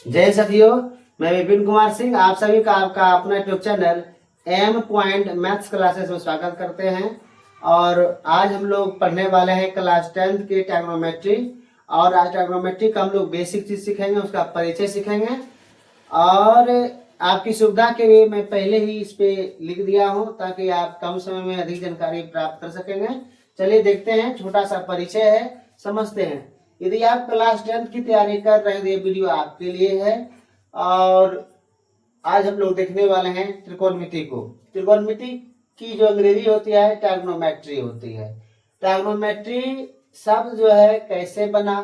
जय साथियों, मैं विपिन कुमार सिंह आप सभी का आपका अपना YouTube channel M point maths classes में स्वागत करते हैं। और आज हम लोग पढ़ने वाले हैं क्लास 10th की ट्रिग्नोमेट्री। और आज ट्रिग्नोमेट्री का हम लोग बेसिक चीज सीखेंगे, उसका परिचय सीखेंगे। और आपकी सुविधा के लिए मैं पहले ही इस पे लिख दिया हूँ ताकि आप कम समय में अधिक जानकारी प्राप्त कर सकेंगे। चलिए देखते हैं, छोटा सा परिचय है, समझते हैं। यदि आप क्लास 10th की तैयारी कर रहे हैं तो ये वीडियो आपके लिए है। और आज हम लोग देखने वाले हैं त्रिकोणमिति को। त्रिकोणमिति की जो अंग्रेजी होती है ट्रिग्नोमेट्री होती है। ट्रिग्नोमेट्री शब्द जो है कैसे बना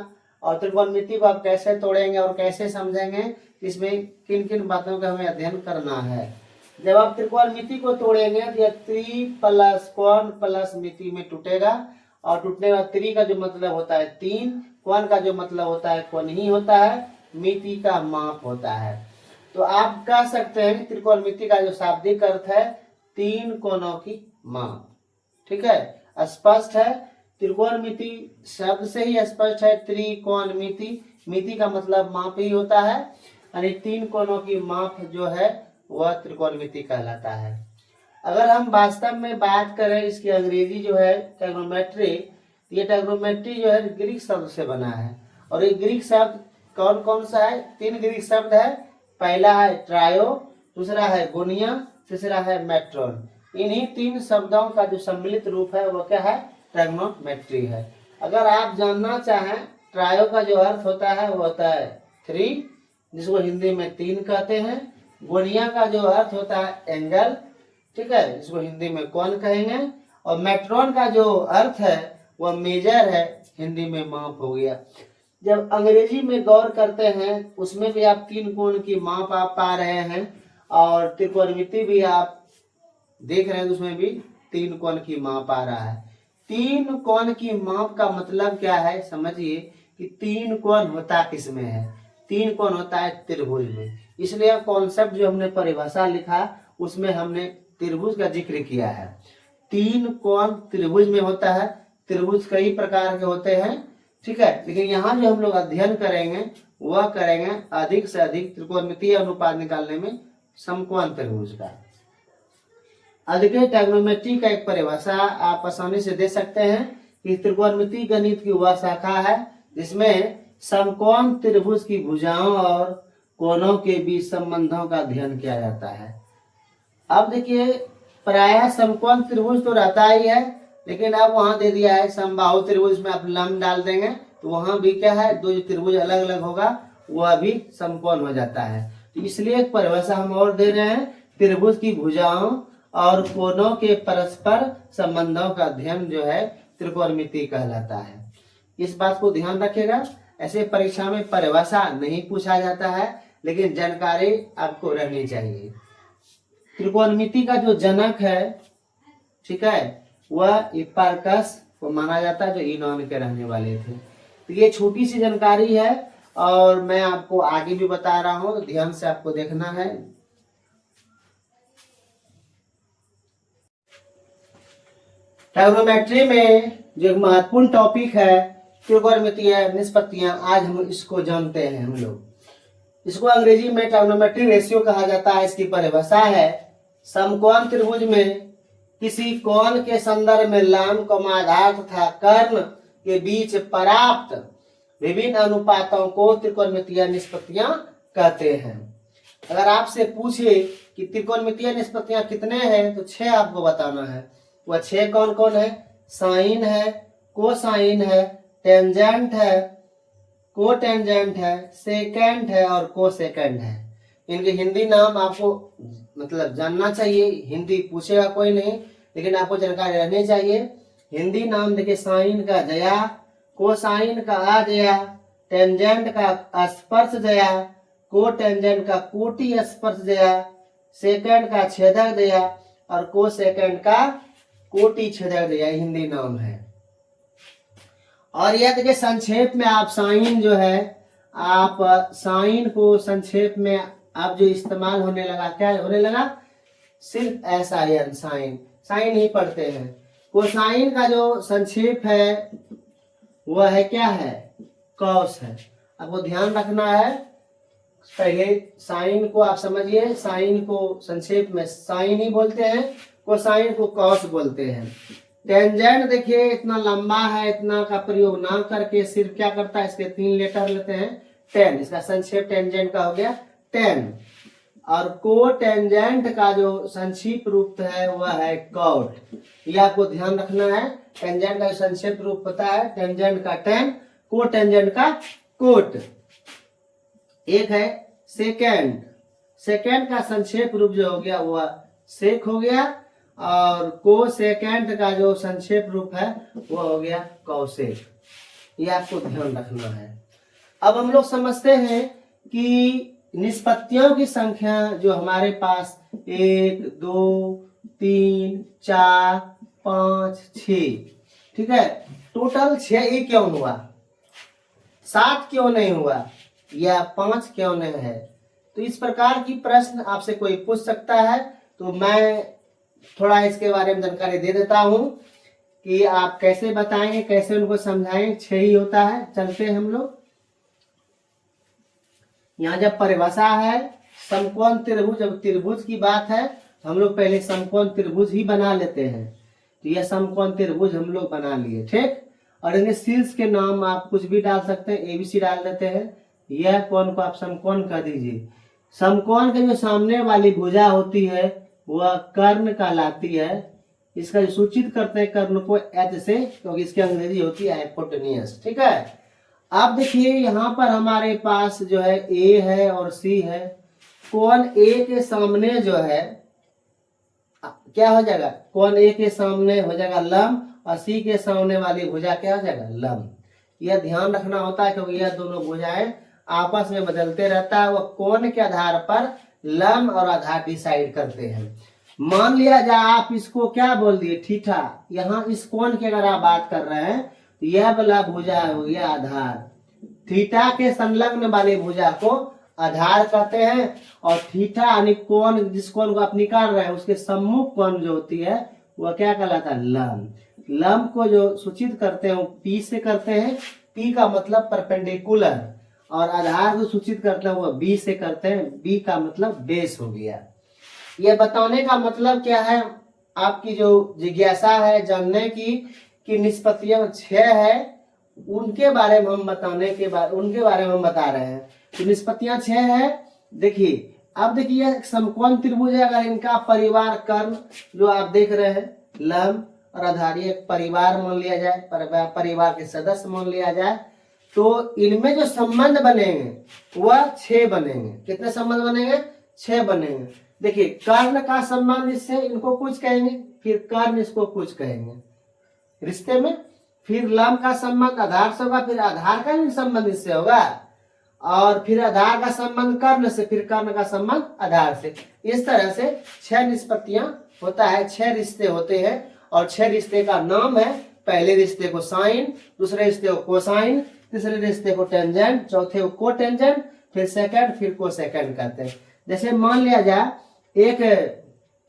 और त्रिकोणमिति को आप कैसे तोड़ेंगे और कैसे समझेंगे, इसमें किन किन बातों का हमें अध्ययन करना है। जब आप त्रिकोणमिति को तोड़ेंगे तो यह त्रि प्लस कोण प्लस मिति में टूटेगा। और टूटने का त्रि का जो मतलब होता है 3, कोण का जो मतलब होता है कोण ही होता है, मिति का माप होता है। तो आप कह सकते हैं त्रिकोणमिति का जो शाब्दिक अर्थ है 3 कोणों की माप। ठीक है, स्पष्ट है। त्रिकोणमिति शब्द से ही स्पष्ट है। त्रिकोणमिति, मिति का मतलब माप ही होता है, यानी 3 कोणों की माप जो है वह त्रिकोणमिति कहलाता है। अगर हम वास्तव में बात करें इसकी अंग्रेजी जो है ट्रिग्नोमेट्री, ये ट्रिग्नोमेट्री जो है ग्रीक शब्द से बना है। और ये ग्रीक शब्द कौन कौन सा है? 3 ग्रीक शब्द है। पहला है ट्रायो, दूसरा है गोनिया, तीसरा है मेट्रोन। इन्हीं 3 शब्दों का जो सम्मिलित रूप है वो क्या है? ट्रिग्नोमेट्री है। अगर आप जानना चाहें, ट्रायो का जो अर्थ होता है वो होता है 3, जिसको हिंदी में 3 कहते हैं। गोनिया का जो अर्थ होता है एंगल, ठीक है, जिसको हिंदी में कोण कहेंगे। और मेट्रोन का जो अर्थ है वह मेजर है, हिंदी में माप हो गया। जब अंग्रेजी में गौर करते हैं उसमें भी आप 3 कोण की माप आप पा रहे हैं। और त्रिकोणमिति भी आप देख रहे हैं, उसमें भी 3 कोण की माप आ रहा है। 3 कोण की माप का मतलब क्या है समझिए कि 3 कोण होता किसमें है? 3 कोण होता है त्रिभुज में। इसलिए कॉन्सेप्ट जो हमने परिभाषा लिखा उसमें हमने त्रिभुज का जिक्र किया है। 3 कोण त्रिभुज में होता है। त्रिभुज कई प्रकार के होते हैं, ठीक है, लेकिन यहाँ जो हम लोग अध्ययन करेंगे वह करेंगे अधिक से अधिक त्रिकोणमितीय अनुपात निकालने में समकोण त्रिभुज का। अधिक ट्रिग्नोमेट्री का एक परिभाषा आप आसानी से दे सकते हैं कि त्रिकोणमिति गणित की वह शाखा है जिसमें समकोण त्रिभुज की भुजाओं और कोणों के बीच संबंधों का अध्ययन किया जाता है। अब देखिए, प्रायः समकोण त्रिभुज तो रहता ही है, लेकिन अब वहां दे दिया है समबाहु त्रिभुज में आप लंब डाल देंगे तो वहां भी क्या है, 2 जो त्रिभुज अलग अलग होगा वह भी समकोण हो जाता है। तो इसलिए एक परिभाषा हम और दे रहे हैं, त्रिभुज की भुजाओं और कोणों के परस्पर संबंधों का अध्ययन जो है त्रिकोणमिति कहलाता है। इस बात को ध्यान रखिएगा। ऐसे परीक्षा में परिभाषा नहीं पूछा जाता है, लेकिन जानकारी आपको रहनी चाहिए। त्रिकोणमिति का जो जनक है, ठीक है, वह हिप्पार्कस को माना जाता है, जो यूनान के रहने वाले थे। तो ये छोटी सी जानकारी है और मैं आपको आगे भी बता रहा हूं, तो ध्यान से आपको देखना है। ट्रिग्नोमेट्री में जो महत्वपूर्ण टॉपिक है त्रिकोणमितीय निष्पत्तियां, आज हम इसको जानते हैं। हम लोग इसको अंग्रेजी में ट्रिग्नोमेट्री रेशियो कहा जाता है। इसकी परिभाषा है, समकोण त्रिभुज में किसी कोण के संदर्भ में लंब, आधार तथा कर्ण के बीच प्राप्त विभिन्न अनुपातों को त्रिकोणमितीय निष्पत्तियां कहते हैं। अगर आपसे पूछे कि त्रिकोणमितीय निष्पत्तियां कितने हैं तो 6 आपको बताना है। वह 6 कौन कौन है? साइन है, कोसाइन है, टेंजेंट है, कोटेंजेंट है, सेकेंड है और कोसेकेंड है। इनके हिंदी नाम आपको मतलब जानना चाहिए। हिंदी पूछेगा कोई नहीं, लेकिन आपको जानकारी रहनी चाहिए। हिंदी नाम देखिए, साइन का जया, कोसाइन का अजया, टेंजेंट का स्पर्श जया, कोटेंजेंट का कोटि स्पर्श जया, सेकेंड का छेदक जया और कोसेकेंड का कोटि छेदक जया, हिंदी नाम है। और यह देखिए संक्षेप में आप साइन जो है, आप साइन को संक्षेप में आप जो इस्तेमाल होने लगा, क्या होने लगा? सिर्फ SIN, साइन, साइन ही पढ़ते हैं। कोसाइन का जो संक्षेप है वह है क्या है? कॉस है। आपको ध्यान रखना है, पहले साइन को आप समझिए, साइन को संक्षेप में साइन ही बोलते हैं, कोसाइन को कॉस बोलते हैं। टेंजेंट देखिए इतना लंबा है, इतना का प्रयोग ना करके सिर्फ क्या करता है, इसके 3 लेटर लेते हैं, टेन, इसका संक्षेप टेंजेंट का हो गया टेन। और को टेंजेंट का जो संक्षिप्त रूप है वह है कॉट। यह आपको ध्यान रखना है, टेंजेंट का संक्षिप्त रूप होता है टेंजेंट का टेन, को टेंजेंट का कोट। एक है सेकेंड, सेकेंड का संक्षेप रूप जो हो गया वह सेक हो गया, और को सेकेंड का जो संक्षेप रूप है वह हो गया कौसेक। यह आपको ध्यान रखना है। अब हम लोग समझते हैं कि निष्पत्तियों की संख्या जो हमारे पास 1 2 3 4 5 6, ठीक है, टोटल 6 ही क्यों हुआ, 7 क्यों नहीं हुआ, या 5 क्यों नहीं है। तो इस प्रकार की प्रश्न आपसे कोई पूछ सकता है, तो मैं थोड़ा इसके बारे में जानकारी दे देता हूं कि आप कैसे बताएंगे, कैसे उनको समझाएं। 6 ही होता है। चलते हैं हम लोग। यहाँ जब परिभाषा है समकोण त्रिभुज, जब त्रिभुज की बात है तो हम लोग पहले समकोण त्रिभुज ही बना लेते हैं। तो यह समकोण त्रिभुज हम लोग बना लिए, ठीक। और इनके शीर्ष के नाम आप कुछ भी डाल सकते हैं, ABC डाल देते हैं। यह कोण को आप समकोण कर दीजिए। समकोण के जो सामने वाली भुजा होती है वह कर्ण कहलाती है। इसका जो सूचित करते हैं कर्ण को H से, क्योंकि इसकी अंग्रेजी होती है हाइपोटेनियस, ठीक है। अब देखिए यहाँ पर हमारे पास जो है A है और C है। कोण A के सामने जो है क्या हो जाएगा, कोण A के सामने हो जाएगा लंब, और C के सामने वाली भुजा क्या हो जाएगा, लंब। यह ध्यान रखना होता है, क्योंकि यह दोनों भुजाएं आपस में बदलते रहता है। वह कोण के आधार पर लंब और आधार डिसाइड करते हैं। मान लिया जाए आप इसको क्या बोल दिए, थीटा। यहाँ इस कोण की अगर आप बात कर रहे हैं तो यह वाला भुजा हो गया आधार। थीटा के संलग्न वाले भुजा को आधार कहते हैं, और थीटा यानी कोण, जिस कोण को आप निकाल रहे हैं उसके सम्मुख कोण जो होती है वह क्या कहलाता है, लंब। लंब को जो सूचित करते हैं वो P से करते हैं। P का मतलब परपेंडिकुलर, और आधार को सूचित करते हैं वो B से करते हैं। B का मतलब बेस हो गया। यह बताने का मतलब क्या है, आपकी जो जिज्ञासा है जानने की कि निष्पत्तियां 6 है, उनके बारे में हम उनके बारे में हम बता रहे हैं। तो निष्पत्तियां 6 है। देखिए अब देखिए समकोण त्रिभुज है, अगर इनका परिवार कर्ण जो आप देख रहे हैं लंब और आधार, एक परिवार मान लिया जाए, परिवार के सदस्य मान लिया जाए, तो इनमें जो संबंध बनेंगे वह 6 बनेंगे। कितने संबंध बनेंगे, 6 बनेंगे। देखिए कर्ण का संबंध इससे, इनको कुछ कहेंगे, फिर कर्ण इसको कुछ कहेंगे रिश्ते में, फिर लंब का संबंध आधार से होगा, फिर आधार का भी संबंध इससे होगा, और फिर आधार का संबंध कर्ण से, फिर कर्ण का संबंध आधार से। इस तरह से 6 निष्पत्तियां होता है, 6 रिश्ते होते हैं। और 6 रिश्ते का नाम है, पहले रिश्ते को साइन, दूसरे रिश्ते को कोसाइन, तीसरे रिश्ते को टेंजेंट, चौथे को कोटेंजेंट, फिर सेकंड, फिर कोसेकंड कहते हैं। जैसे मान लिया जाए एक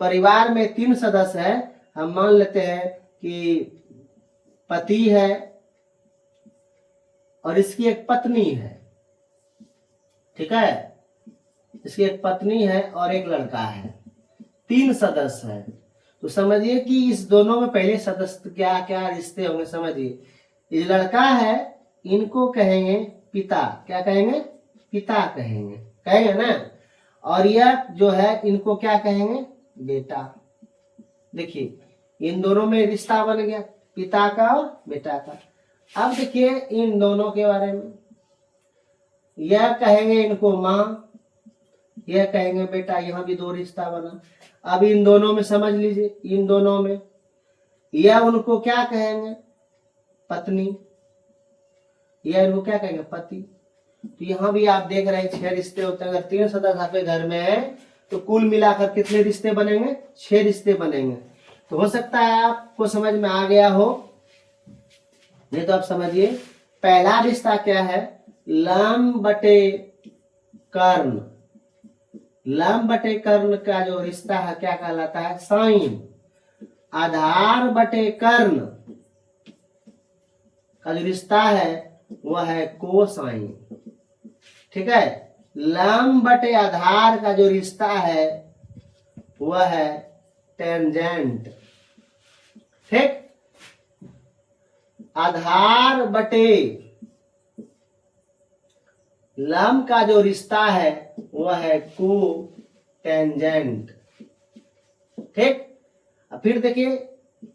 परिवार में 3 सदस्य है, हम मान लेते हैं कि पति है और इसकी एक पत्नी है, ठीक है, इसकी एक पत्नी है और एक लड़का है, 3 सदस्य है। तो समझिए कि इस दोनों में पहले सदस्य क्या क्या रिश्ते होंगे, समझिए। ये लड़का है, इनको कहेंगे पिता, क्या कहेंगे, पिता कहेंगे, कहेंगे ना। और यह जो है इनको क्या कहेंगे, बेटा। देखिए इन दोनों में रिश्ता बन गया, पिता का और बेटा का। अब देखिए इन दोनों के बारे में, यह कहेंगे इनको माँ, यह कहेंगे बेटा, यहाँ भी 2 रिश्ता बना। अब इन दोनों में समझ लीजिए, इन दोनों में यह उनको क्या कहेंगे, पत्नी, यह इनको क्या कहेंगे, पति। तो यहाँ भी आप देख रहे हैं 6 रिश्ते होते हैं। अगर 3 सदस्य आपके घर में है तो कुल मिलाकर कितने रिश्ते बनेंगे, 6 रिश्ते बनेंगे। तो हो सकता है आपको समझ में आ गया हो, नहीं तो आप समझिए। पहला रिश्ता क्या है, लंब बटे कर्ण। लंब बटे कर्ण का जो रिश्ता है क्या कहलाता है, साइन। आधार बटे कर्ण का जो रिश्ता है वह है कोसाइन, ठीक है। लंब बटे आधार का जो रिश्ता है वह है टेंजेंट। ठीक, आधार बटे लंब का जो रिश्ता है वह है को टेंजेंट। ठीक, फिर देखिए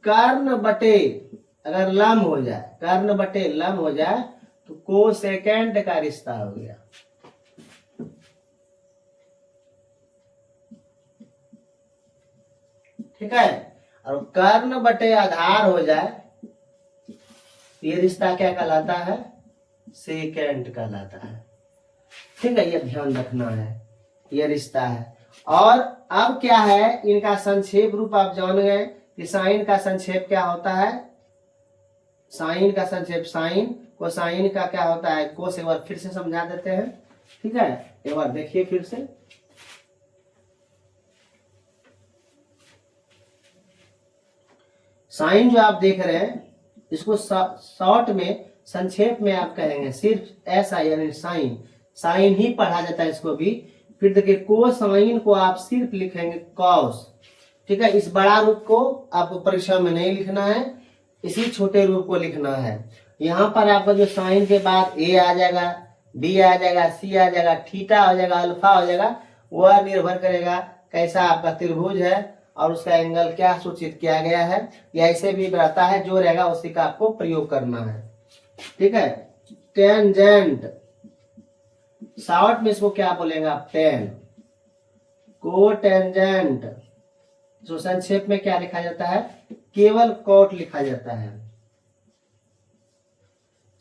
कर्ण बटे अगर लंब हो जाए, कर्ण बटे लंब हो जाए तो को सेकेंड का रिश्ता हो गया। ठीक है, और कर्ण बटे आधार हो जाए ये रिश्ता क्या कहलाता है? सेकेंड कहलाता है। ठीक है, ये ध्यान रखना है, ये रिश्ता है। और अब क्या है, इनका संक्षेप रूप आप जान गए कि साइन का संक्षेप क्या होता है। साइन का संक्षेप साइन, कोसाइन का क्या होता है कोस। एक बार फिर से समझा देते हैं। ठीक है, एक बार देखिए फिर से। साइन जो आप देख रहे हैं इसको शॉर्ट में संक्षेप में आप कहेंगे सिर्फ ऐसा, यानी साइन। साइन ही पढ़ा जाता है इसको भी। फिर देखिए कोसाइन को आप सिर्फ लिखेंगे कॉस। ठीक है, इस बड़ा रूप को आपको परीक्षा में नहीं लिखना है, इसी छोटे रूप को लिखना है। यहाँ पर आपका जो साइन के बाद ए आ जाएगा, बी आ जाएगा, सी आ जाएगा, थीटा हो जाएगा, अल्फा हो जाएगा। वह निर्भर करेगा कैसा आपका त्रिभुज है और उसका एंगल क्या सूचित किया गया है। या ऐसे भी रहता है, जो रहेगा उसी का आपको प्रयोग करना है। ठीक है, टेंजेंट शॉर्ट में इसको क्या बोलेंगे आप? टेन। को टेंजेंट जो संक्षेप में क्या लिखा जाता है? केवल कोट लिखा जाता है।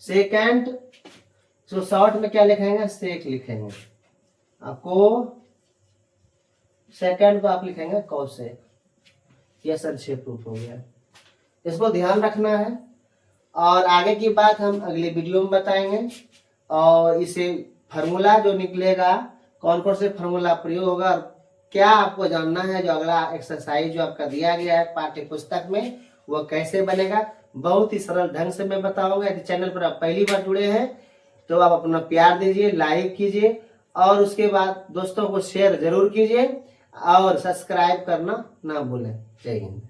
सेकेंड जो शॉर्ट में क्या लिखेंगे? सेक लिखेंगे। आपको सेकेंड को आप लिखेंगे कौशेक। यह संक्षेप रूप हो गया, इसको ध्यान रखना है। और आगे की बात हम अगले वीडियो में बताएंगे। और इसे फार्मूला जो निकलेगा, कौन कौन से फार्मूला प्रयोग होगा, क्या आपको जानना है, जो अगला एक्सरसाइज जो आपका दिया गया है पाठ्य पुस्तक में वह कैसे बनेगा, बहुत ही सरल ढंग से मैं बताऊंगा। यदि चैनल पर आप पहली बार जुड़े हैं तो आप अपना प्यार दीजिए, लाइक कीजिए और उसके बाद दोस्तों को शेयर जरूर कीजिए और सब्सक्राइब करना ना भूलें। जय हिंद।